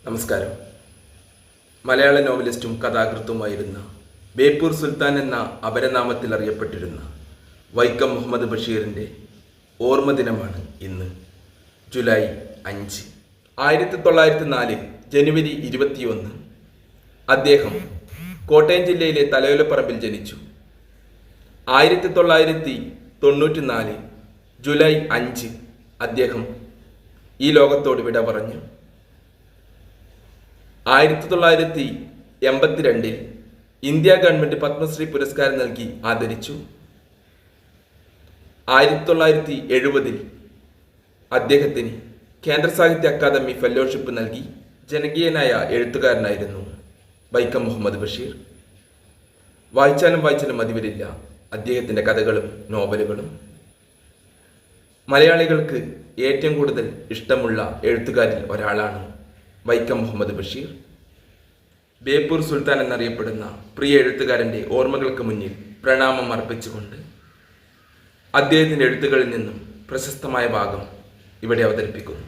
നമസ്കാരം. മലയാള നോവലിസ്റ്റും കഥാകൃത്തുമായിരുന്ന ബേപ്പൂർ സുൽത്താൻ എന്ന അപരനാമത്തിൽ അറിയപ്പെട്ടിരുന്ന വൈക്കം മുഹമ്മദ് ബഷീറിൻ്റെ ഓർമ്മ ദിനമാണ് ഇന്ന്, ജൂലൈ 5. 1904 ജനുവരി 21 അദ്ദേഹം കോട്ടയം ജില്ലയിലെ തലയോലപ്പറമ്പിൽ ജനിച്ചു. 1994 ജൂലൈ 5 അദ്ദേഹം ഈ ലോകത്തോട് വിട പറഞ്ഞു. 1982 ഇന്ത്യ ഗവൺമെന്റ് പത്മശ്രീ പുരസ്കാരം നൽകി ആദരിച്ചു. 1970 അദ്ദേഹത്തിന് കേന്ദ്ര സാഹിത്യ അക്കാദമി ഫെലോഷിപ്പ് നൽകി. ജനകീയനായ എഴുത്തുകാരനായിരുന്നു വൈക്കം മുഹമ്മദ് ബഷീർ. വായിച്ചാലും മതിവരില്ല അദ്ദേഹത്തിൻ്റെ കഥകളും നോവലുകളും. മലയാളികൾക്ക് ഏറ്റവും കൂടുതൽ ഇഷ്ടമുള്ള എഴുത്തുകാരിൽ ഒരാളാണ് വൈക്കം മുഹമ്മദ് ബഷീർ. ബേപ്പൂർ സുൽത്താൻ എന്നറിയപ്പെടുന്ന പ്രിയ എഴുത്തുകാരൻ്റെ ഓർമ്മകൾക്ക് മുന്നിൽ പ്രണാമം അർപ്പിച്ചുകൊണ്ട് അദ്ദേഹത്തിൻ്റെ എഴുത്തുകളിൽ നിന്നും പ്രശസ്തമായ ഭാഗം ഇവിടെ അവതരിപ്പിക്കുന്നു.